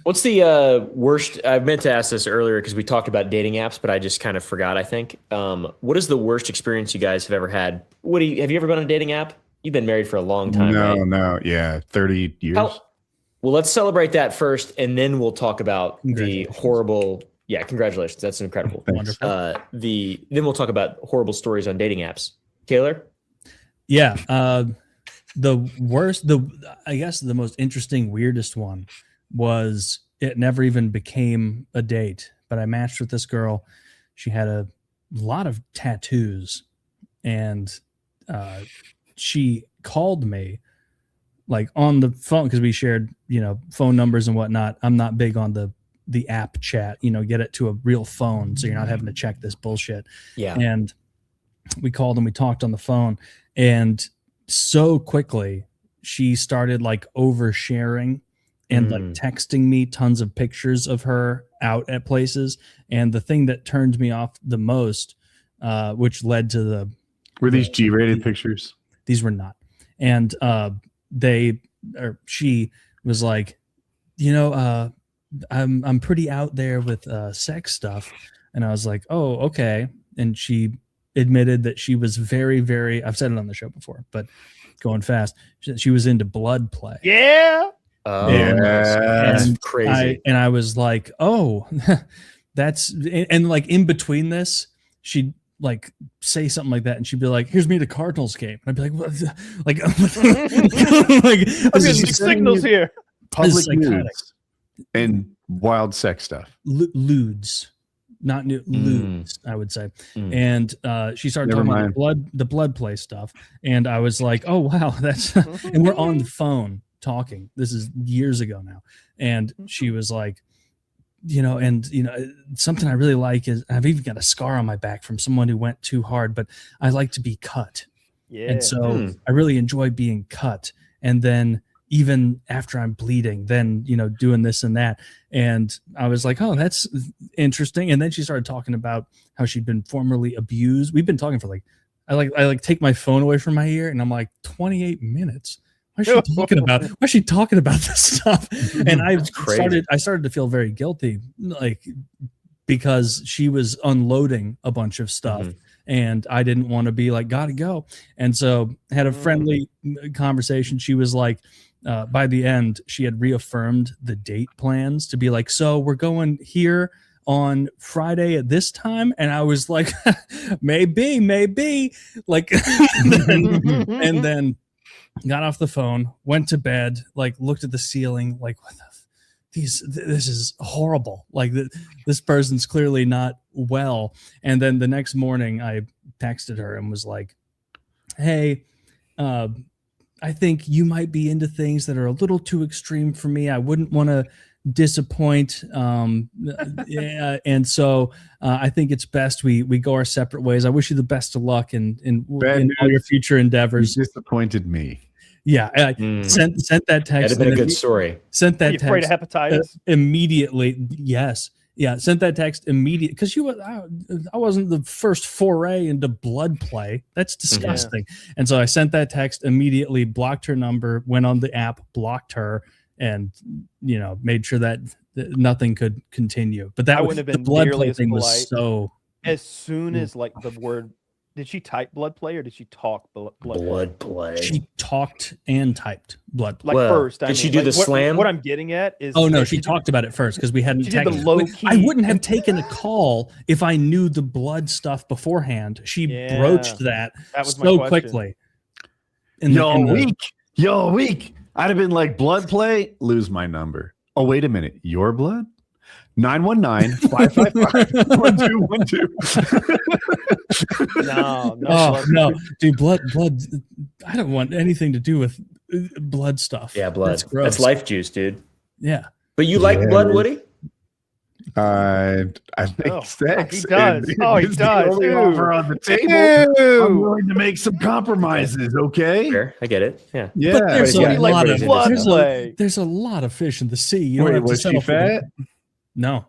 What's the worst? I meant to ask this earlier because we talked about dating apps, but I just kind of forgot, I think. What is the worst experience you guys have ever had? Woody, have you ever been on a dating app? You've been married for a long time, right? No. Yeah, 30 years. Well, let's celebrate that first, and then we'll talk about the horrible... Yeah, congratulations. That's incredible. Wonderful. Then we'll talk about horrible stories on dating apps. Taylor? Yeah. The worst, I guess the most interesting, weirdest one was it never even became a date, but I matched with this girl. She had a lot of tattoos, and she called me like on the phone because we shared, phone numbers and whatnot. I'm not big on the app chat, get it to a real phone so you're not having to check this bullshit. Yeah. And we called and we talked on the phone, and so quickly she started like oversharing and like texting me tons of pictures of her out at places. And the thing that turned me off the most, which led to were these G-rated pictures? These were not. And she was like, I'm pretty out there with sex stuff. And I was like, oh, okay. And she admitted that she was very, very, I've said it on the show before, but going fast, she was into blood play. Yeah. Oh, yeah. That's crazy. I was like, oh, and like in between this, she'd like say something like that, and she'd be like, here's me at a Cardinals game. And I'd be like, what? Like, I'm getting these signals here. Public news and wild sex stuff. Lewds. Not new lewds, I would say. And she started talking about the blood play stuff. And I was like, oh, wow, that's, and we're on the phone talking. This is years ago now. And she was like, something I really like is I've even got a scar on my back from someone who went too hard, but I like to be cut. Yeah. And so I really enjoy being cut. And then even after I'm bleeding, then, doing this and that. And I was like, oh, that's interesting. And then she started talking about how she'd been formerly abused. We've been talking for like, I take my phone away from my ear and I'm like, 28 minutes. Why is she talking about this stuff? And I started to feel very guilty, like, because she was unloading a bunch of stuff. And I didn't want to be like, gotta go. And so had a friendly conversation. She was like, by the end, she had reaffirmed the date plans to be like, so we're going here on Friday at this time. And I was like, maybe, like, and then got off the phone, went to bed, like looked at the ceiling, like, what this is horrible. Like this person's clearly not well. And then the next morning I texted her and was like, hey, I think you might be into things that are a little too extreme for me. I wouldn't want to disappoint. And so I think it's best we go our separate ways. I wish you the best of luck in all your future endeavors. You disappointed me. Yeah, I sent that text. That'd have been a good story. Sent that text. Afraid of hepatitis? Immediately. Yes. Yeah, sent that text immediately because I wasn't the first foray into blood play. That's disgusting. Yeah. And so I sent that text immediately, blocked her number, went on the app, blocked her, and made sure that nothing could continue. But that wouldn't have been the blood play as thing polite. was so. As soon as like the word, did she type blood play or did she talk blood play? She talked and typed blood play. Like first, did she do the slam? What I'm getting at is, oh no, she talked about it first because we hadn't. She did the low key. I wouldn't have taken a call if I knew the blood stuff beforehand. She broached that was so my quickly. Yo, weak. I'd have been like, blood play, lose my number. Oh, wait a minute, your blood? 919-555-1212. No, dude, blood. I don't want anything to do with blood stuff. Yeah, blood. That's gross. That's life juice, dude. Yeah. But you like blood, Woody? I think sex. He does. He does. The offer on the table. I'm willing to make some compromises. Okay. Fair. I get it. Yeah. Yeah. But there's a lot of blood play. There's a lot of fish in the sea. You don't Wait, have to was she settle for fat? No.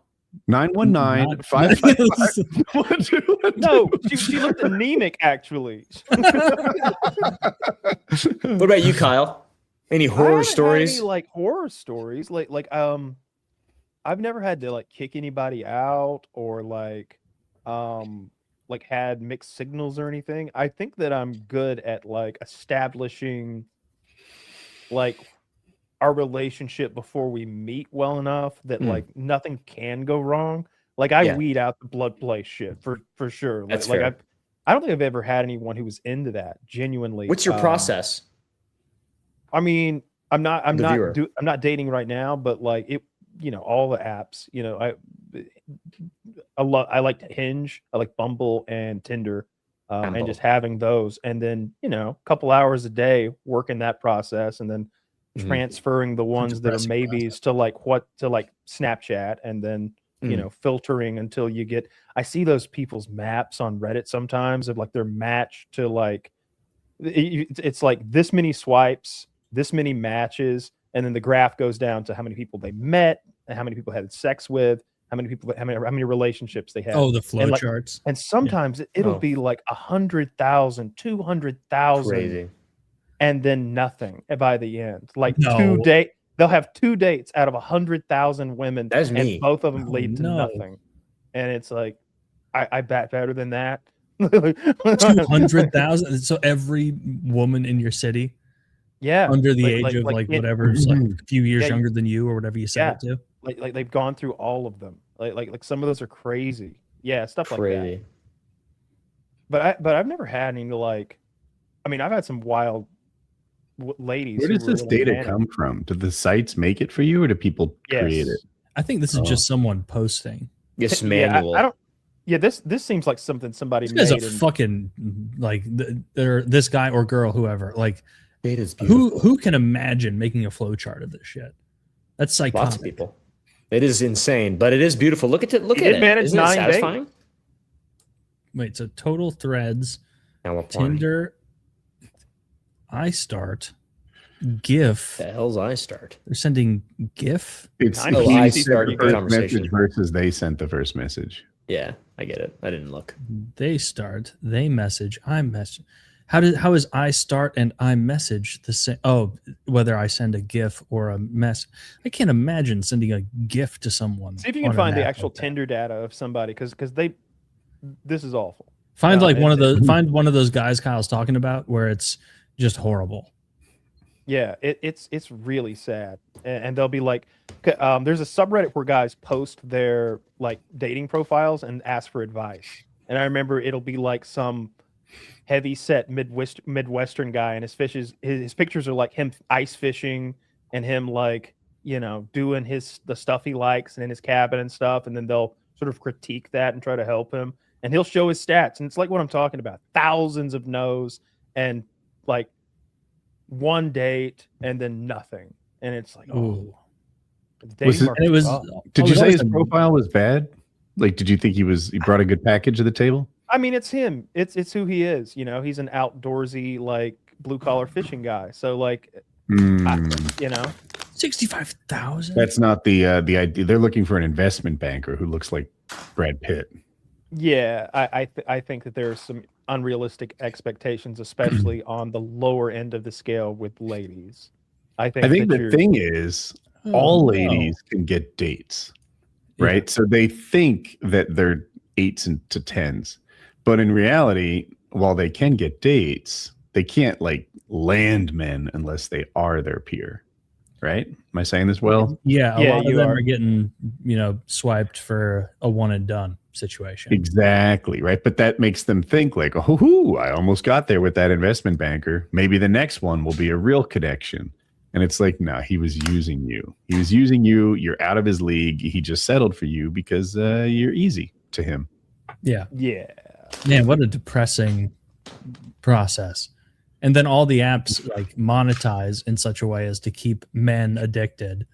919-555-1212. No, she looked anemic, actually. What about you, Kyle? Any I horror haven't had stories? any like horror stories. I've never had to like kick anybody out or like had mixed signals or anything. I think that I'm good at like establishing like our relationship before we meet well enough that Mm. like nothing can go wrong. Like I Yeah. weed out the blood play shit for sure. That's Like fair. I don't think I've ever had anyone who was into that genuinely. What's your process? I mean, The viewer. I'm not dating right now, but like it, all the apps, I like Hinge, I like Bumble and Tinder, and Bumble. just having those, and then a couple hours a day working that process, and then Mhm. transferring the ones that are depressing maybes to like Snapchat, and then filtering until you get. I see those people's maps on Reddit sometimes of like their match to like it's like this many swipes, this many matches, and then the graph goes down to how many people they met and how many people had sex with, how many relationships they had. Oh, the flow and like, charts. and sometimes it'll Oh. be like 100,000, 200,000, Crazy. and then nothing by the end. Like No. they'll have 2 dates out of 100,000 women, That's and me. both of them Oh, lead to no. nothing. And it's like, I bet better than that. 200,000. So every woman in your city Yeah, under the age of like whatever's like a few years Yeah, younger than you or whatever you set it to. like they've gone through all of them. Like some of those are crazy. Yeah, stuff like that. Crazy. But I've never had any like. I mean, I've had some wild ladies. Where who does were this really data manic. come from? Do the sites make it for you, or do people create it? Yes. I think this is just someone posting. Yes, Yeah, manual. I don't. Yeah, this seems like something somebody This guy's made. a and- fucking like they're this guy or girl, whoever. Like Data's beautiful. who can imagine making a flow chart of this shit? That's psychotic. Lots of people. It is insane, but it is beautiful. Look at it. Look He at did it. manage Isn't it 9 days. satisfying? Wait, so total threads, Now we're porn. Tinder, iStart, GIF. The hell's I start? They're sending GIF. It's I know, he I sent started the the first conversation. message versus they sent the first message. Yeah, I get it. I didn't look. They start. They message. I message. How is I start and I message the same? Oh, whether I send a GIF or a mess. I can't imagine sending a GIF to someone. See if you can on an find the app actual like that. Tinder data of somebody, because this is awful. Find No, like one of it's- those. Find one of those guys Kyle's talking about where it's just horrible. Yeah, it's really sad, and they'll be like, there's a subreddit where guys post their like dating profiles and ask for advice, and I remember it'll be like some heavy set Midwestern guy, and his pictures are like him ice fishing and him like doing the stuff he likes and in his cabin and stuff, and then they'll sort of critique that and try to help him, and he'll show his stats, and it's like what I'm talking about, thousands of no's and like one date and then nothing, and it's like, Ooh. the dating market's And it was. rough. Did I you was say always his profile was bad? Like, did you think he brought a good package to the table? I mean, it's him. It's who he is. He's an outdoorsy, like blue collar fishing guy. So like, Mm, 65,000. that's not the idea. They're looking for an investment banker who looks like Brad Pitt. yeah, I think that there's some unrealistic expectations, especially on the lower end of the scale with ladies. I think that the thing is, Oh, all no. ladies can get dates, Yeah. right? So they think that they're 8s and to 10s, but in reality, while they can get dates, they can't like land men unless they are their peer, right? Am I saying this well? Yeah, a Yeah, lot of you them are. are getting swiped for a one and done situation. Exactly, right? But that makes them think like, oh, I almost got there with that investment banker. Maybe the next one will be a real connection. And it's like, no, he was using you. He was using you. You're out of his league. He just settled for you because you're easy to him. Yeah, Yeah, man, what a depressing process. And then all the apps like monetize in such a way as to keep men addicted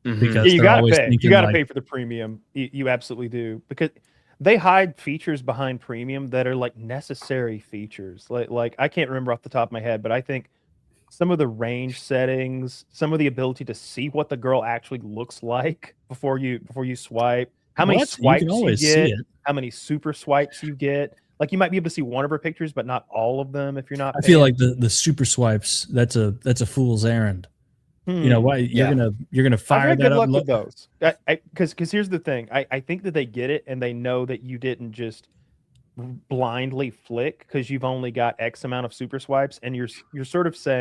Mhm. because yeah, you they're gotta always pay. You thinking gotta like, pay for the premium. You absolutely do, because they hide features behind premium that are like necessary features. Like I can't remember off the top of my head, but I think some of the range settings, some of the ability to see what the girl actually looks like before you swipe, how many what? swipes You can always you see get, it. how many super swipes you get. Like you might be able to see one of her pictures, but not all of them if you're not. I feel paying. like the super swipes, that's a fool's errand. You know why you're gonna I've fire had that good up. luck with those. Because here's the thing. I think that they get it and they know that you didn't just blindly flick because you've only got X amount of super swipes, and you're sort of saying